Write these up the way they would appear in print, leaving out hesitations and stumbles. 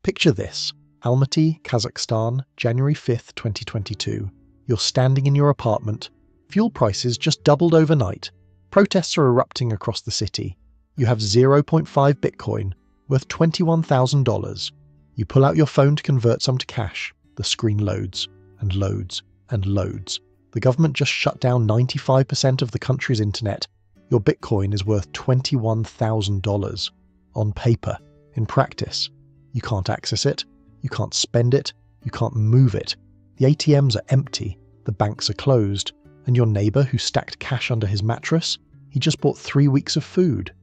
Picture this: Almaty, Kazakhstan, January 5th, 2022. You're standing in your apartment. Fuel prices just doubled overnight. Protests are erupting across the city. You have 0.5 Bitcoin, worth $21,000. You pull out your phone to convert some to cash. The screen loads, and loads, and loads. The government just shut down 95% of the country's internet. Your Bitcoin is worth $21,000. On paper. In practice, you can't access it, you can't spend it, you can't move it. The ATMs are empty, the banks are closed, and your neighbor who stacked cash under his mattress, he just bought 3 weeks of food.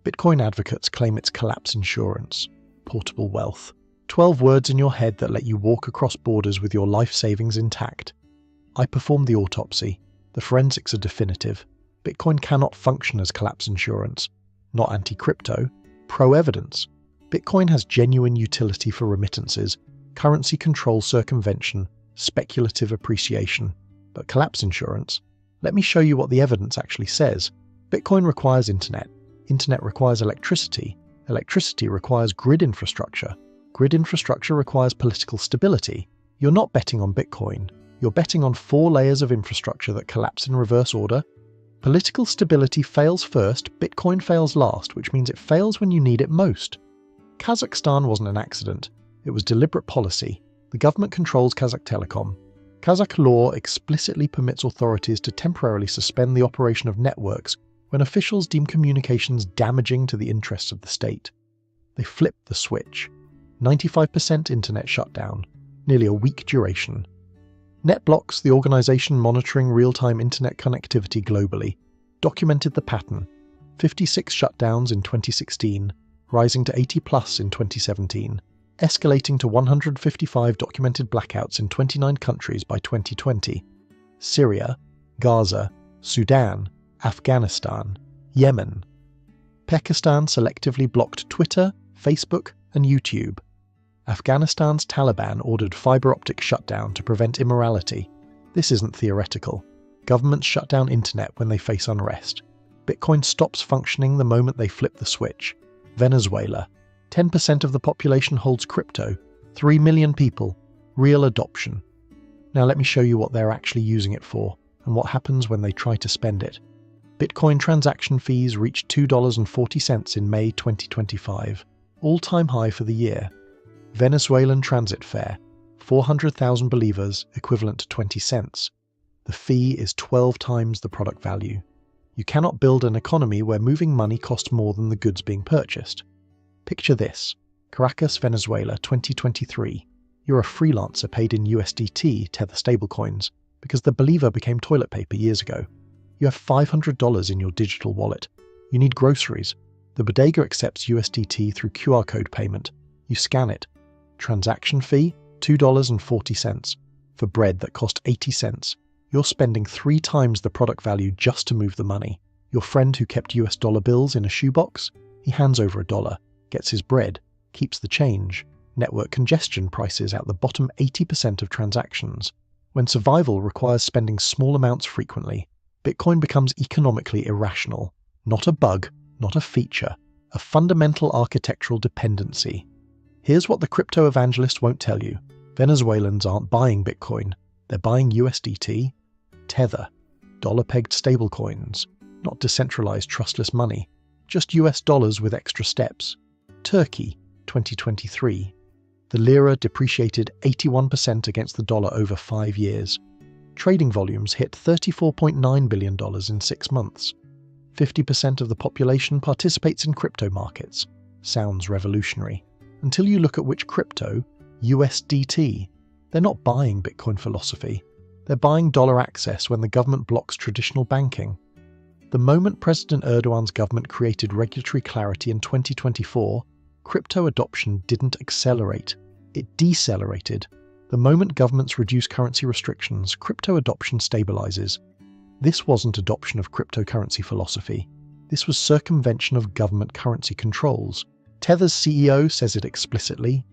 Bitcoin advocates claim it's collapse insurance, portable wealth. 12 words in your head that let you walk across borders with your life savings intact. I performed the autopsy. The forensics are definitive. Bitcoin cannot function as collapse insurance. Not anti-crypto, pro-evidence. Bitcoin has genuine utility for remittances, currency control circumvention, speculative appreciation. But collapse insurance? Let me show you what the evidence actually says. Bitcoin requires internet. Internet requires electricity. Electricity requires grid infrastructure. Grid infrastructure requires political stability. You're not betting on Bitcoin. You're betting on 4 layers of infrastructure that collapse in reverse order. Political stability fails first, Bitcoin fails last, which means it fails when you need it most. Kazakhstan wasn't an accident. It was deliberate policy. The government controls Kazakh Telecom. Kazakh law explicitly permits authorities to temporarily suspend the operation of networks when officials deem communications damaging to the interests of the state. They flipped the switch. 95% internet shutdown, nearly a week duration. NetBlocks, the organization monitoring real-time internet connectivity globally, documented the pattern. 56 shutdowns in 2016, rising to 80 plus in 2017, escalating to 155 documented blackouts in 29 countries by 2020. Syria, Gaza, Sudan, Afghanistan, Yemen. Pakistan selectively blocked Twitter, Facebook, and YouTube. Afghanistan's Taliban ordered fiber optic shutdown to prevent immorality. This isn't theoretical. Governments shut down internet when they face unrest. Bitcoin stops functioning the moment they flip the switch. Venezuela. 10% of the population holds crypto. 3 million people. Real adoption. Now let me show you what they're actually using it for, and what happens when they try to spend it. Bitcoin transaction fees reached $2.40 in May 2025, all-time high for the year. Venezuelan transit fare, 400,000 bolivares, equivalent to 20 cents. The fee is 12 times the product value. You cannot build an economy where moving money costs more than the goods being purchased. Picture this: Caracas, Venezuela, 2023. You're a freelancer paid in USDT, Tether stablecoins, because the bolivar became toilet paper years ago. You have $500 in your digital wallet. You need groceries. The bodega accepts USDT through QR code payment. You scan it. Transaction fee, $2.40. For bread that cost 80 cents. You're spending 3 times the product value just to move the money. Your friend who kept US dollar bills in a shoebox? He hands over $1, gets his bread, keeps the change. Network congestion prices out the bottom 80% of transactions. When survival requires spending small amounts frequently, Bitcoin becomes economically irrational. Not a bug, not a feature, a fundamental architectural dependency. Here's what the crypto evangelist won't tell you. Venezuelans aren't buying Bitcoin. They're buying USDT, Tether, dollar-pegged stablecoins, not decentralized trustless money, just US dollars with extra steps. Turkey, 2023. The lira depreciated 81% against the dollar over 5 years. Trading volumes hit $34.9 billion in 6 months. 50% of the population participates in crypto markets. Sounds revolutionary. Until you look at which crypto, USDT. They're not buying Bitcoin philosophy. They're buying dollar access when the government blocks traditional banking. The moment President Erdogan's government created regulatory clarity in 2024, crypto adoption didn't accelerate. It decelerated. The moment governments reduce currency restrictions, crypto adoption stabilizes. This wasn't adoption of cryptocurrency philosophy. This was circumvention of government currency controls. Tether's CEO says it explicitly.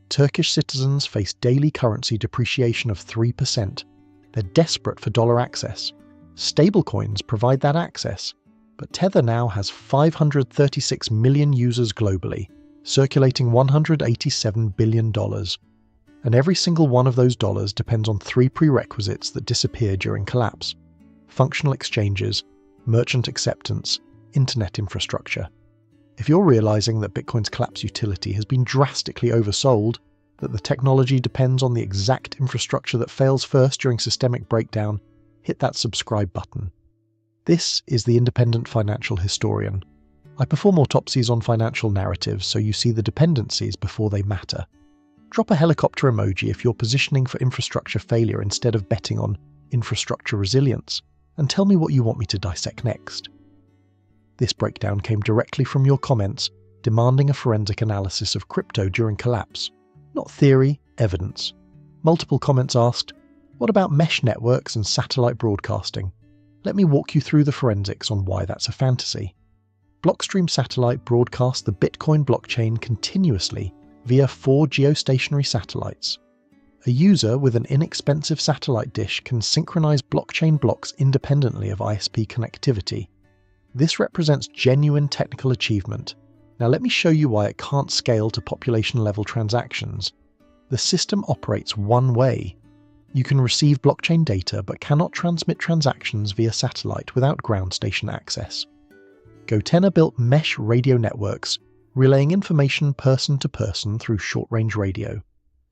Turkish citizens face daily currency depreciation of 3%. They're desperate for dollar access. Stablecoins provide that access. But Tether now has 536 million users globally, circulating $187 billion. And every single one of those dollars depends on three prerequisites that disappear during collapse: functional exchanges, merchant acceptance, internet infrastructure. If you're realizing that Bitcoin's collapse utility has been drastically oversold, that the technology depends on the exact infrastructure that fails first during systemic breakdown, hit that subscribe button. This is the Independent Financial Historian. I perform autopsies on financial narratives so you see the dependencies before they matter. Drop a helicopter emoji if you're positioning for infrastructure failure instead of betting on infrastructure resilience, and tell me what you want me to dissect next. This breakdown came directly from your comments demanding a forensic analysis of crypto during collapse. Not theory, evidence. Multiple comments asked, what about mesh networks and satellite broadcasting? Let me walk you through the forensics on why that's a fantasy. Blockstream Satellite broadcasts the Bitcoin blockchain continuously via 4 geostationary satellites. A user with an inexpensive satellite dish can synchronize blockchain blocks independently of ISP connectivity. This represents genuine technical achievement. Now let me show you why it can't scale to population-level transactions. The system operates one way. You can receive blockchain data but cannot transmit transactions via satellite without ground station access. Gotenna built mesh radio networks, relaying information person to person through short-range radio.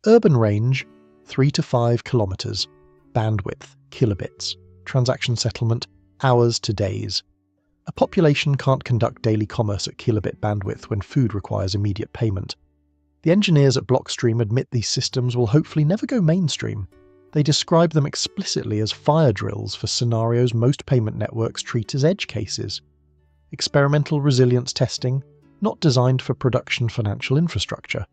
Urban range, 3 to 5 kilometers. Bandwidth, kilobits. Transaction settlement, hours to days. A population can't conduct daily commerce at kilobit bandwidth when food requires immediate payment. The engineers at Blockstream admit these systems will hopefully never go mainstream. They describe them explicitly as fire drills for scenarios most payment networks treat as edge cases. Experimental resilience testing, not designed for production financial infrastructure.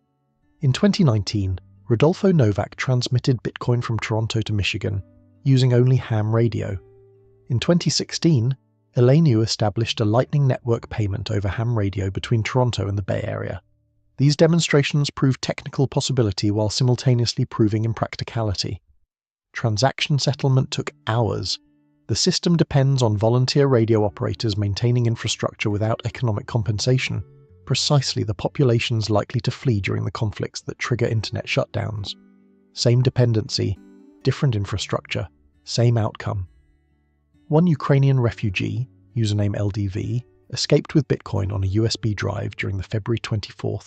In 2019, Rodolfo Novak transmitted Bitcoin from Toronto to Michigan, using only ham radio. In 2016, Elenu established a Lightning Network payment over ham radio between Toronto and the Bay Area. These demonstrations proved technical possibility while simultaneously proving impracticality. Transaction settlement took hours. The system depends on volunteer radio operators maintaining infrastructure without economic compensation, precisely the populations likely to flee during the conflicts that trigger internet shutdowns. Same dependency, different infrastructure, same outcome. One Ukrainian refugee, username LDV, escaped with Bitcoin on a USB drive during the February 24,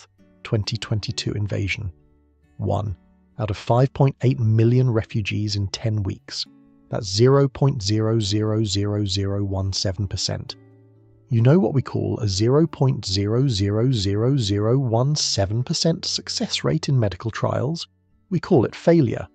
2022 invasion. 1 out of 5.8 million refugees in 10 weeks. That's 0.000017%. You know what we call a 0.000017% success rate in medical trials? We call it failure.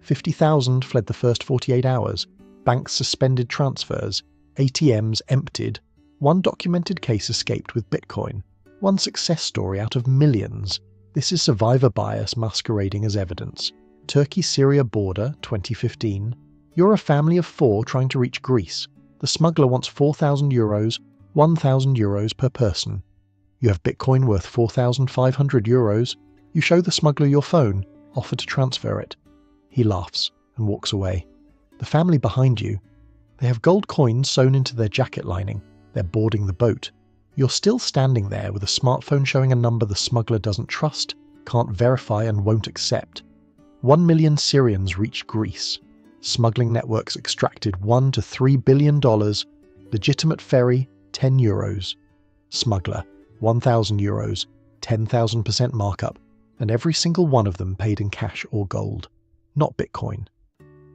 50,000 fled the first 48 hours. Banks suspended transfers. ATMs emptied. One documented case escaped with Bitcoin. One success story out of millions. This is survivor bias masquerading as evidence. Turkey-Syria border, 2015. You're a family of 4 trying to reach Greece. The smuggler wants €4,000, €1,000 per person. You have Bitcoin worth €4,500. You show the smuggler your phone, offer to transfer it. He laughs and walks away. The family behind you, they have gold coins sewn into their jacket lining. They're boarding the boat. You're still standing there with a smartphone showing a number the smuggler doesn't trust, can't verify and won't accept. 1 million Syrians reached Greece. Smuggling networks extracted $1 to $3 billion. Legitimate ferry, €10. Smuggler, €1,000, 10,000% markup, and every single one of them paid in cash or gold, not Bitcoin.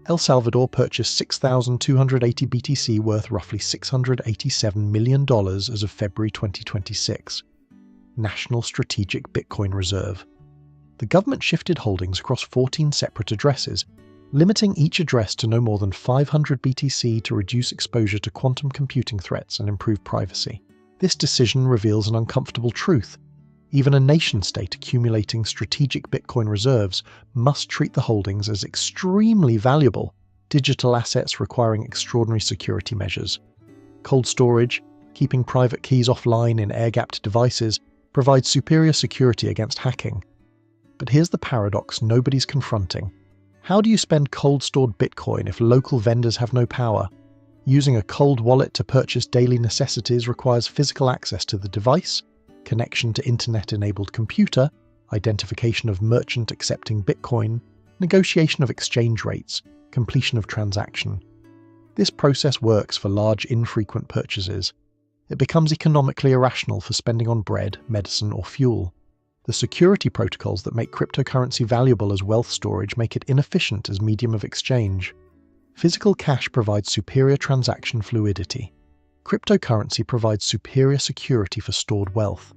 El Salvador purchased 6,280 BTC worth roughly $687 million as of February 2026. National Strategic Bitcoin Reserve. The government shifted holdings across 14 separate addresses, limiting each address to no more than 500 BTC to reduce exposure to quantum computing threats and improve privacy. This decision reveals an uncomfortable truth. Even a nation-state accumulating strategic Bitcoin reserves must treat the holdings as extremely valuable, digital assets requiring extraordinary security measures. Cold storage, keeping private keys offline in air-gapped devices, provides superior security against hacking. But here's the paradox nobody's confronting. How do you spend cold-stored Bitcoin if local vendors have no power? Using a cold wallet to purchase daily necessities requires physical access to the device, connection to internet-enabled computer, identification of merchant accepting Bitcoin, negotiation of exchange rates, completion of transaction. This process works for large infrequent purchases. It becomes economically irrational for spending on bread, medicine, or fuel. The security protocols that make cryptocurrency valuable as wealth storage make it inefficient as medium of exchange. Physical cash provides superior transaction fluidity. Cryptocurrency provides superior security for stored wealth.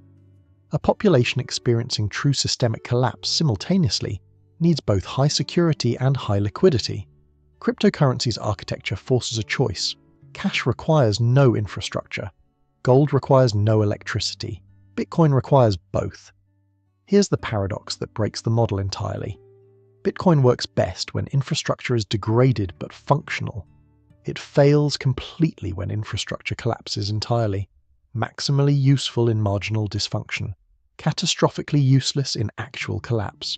A population experiencing true systemic collapse simultaneously needs both high security and high liquidity. Cryptocurrency's architecture forces a choice. Cash requires no infrastructure. Gold requires no electricity. Bitcoin requires both. Here's the paradox that breaks the model entirely. Bitcoin works best when infrastructure is degraded but functional. It fails completely when infrastructure collapses entirely. Maximally useful in marginal dysfunction. Catastrophically useless in actual collapse.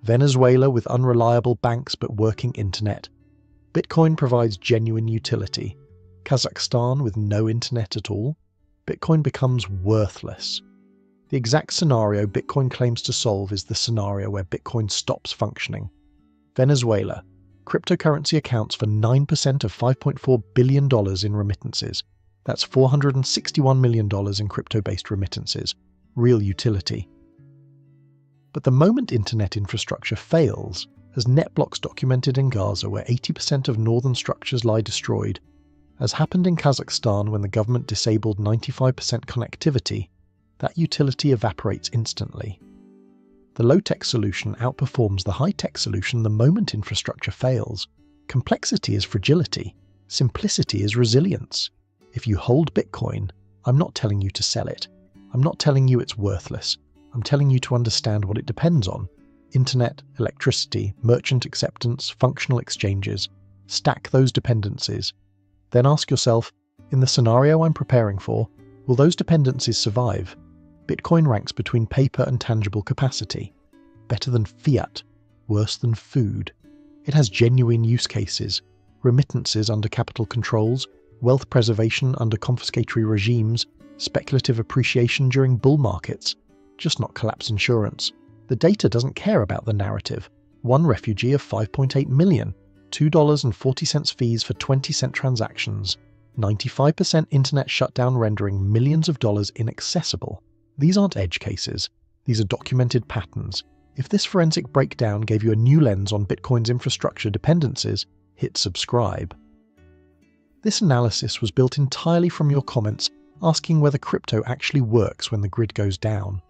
Venezuela with unreliable banks but working internet. Bitcoin provides genuine utility. Kazakhstan with no internet at all. Bitcoin becomes worthless. The exact scenario Bitcoin claims to solve is the scenario where Bitcoin stops functioning. Venezuela. Cryptocurrency accounts for 9% of $5.4 billion in remittances. That's $461 million in crypto-based remittances. Real utility. But the moment internet infrastructure fails, as NetBlocks documented in Gaza where 80% of northern structures lie destroyed, as happened in Kazakhstan when the government disabled 95% connectivity, that utility evaporates instantly. The low-tech solution outperforms the high-tech solution the moment infrastructure fails. Complexity is fragility. Simplicity is resilience. If you hold Bitcoin, I'm not telling you to sell it. I'm not telling you it's worthless. I'm telling you to understand what it depends on. Internet, electricity, merchant acceptance, functional exchanges. Stack those dependencies. Then ask yourself, in the scenario I'm preparing for, will those dependencies survive? Bitcoin ranks between paper and tangible capacity. Better than fiat, worse than food. It has genuine use cases. Remittances under capital controls, wealth preservation under confiscatory regimes, speculative appreciation during bull markets. Just not collapse insurance. The data doesn't care about the narrative. One refugee of 5.8 million, $2.40 fees for 20-cent transactions, 95% internet shutdown rendering millions of dollars inaccessible. These aren't edge cases. These are documented patterns. If this forensic breakdown gave you a new lens on Bitcoin's infrastructure dependencies, hit subscribe. This analysis was built entirely from your comments asking whether crypto actually works when the grid goes down.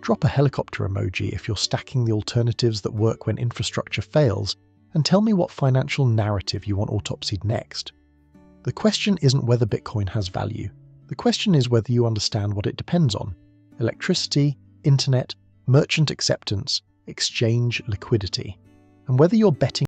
Drop a helicopter emoji if you're stacking the alternatives that work when infrastructure fails, and tell me what financial narrative you want autopsied next. The question isn't whether Bitcoin has value. The question is whether you understand what it depends on. Electricity, internet, merchant acceptance, exchange, liquidity. And whether you're betting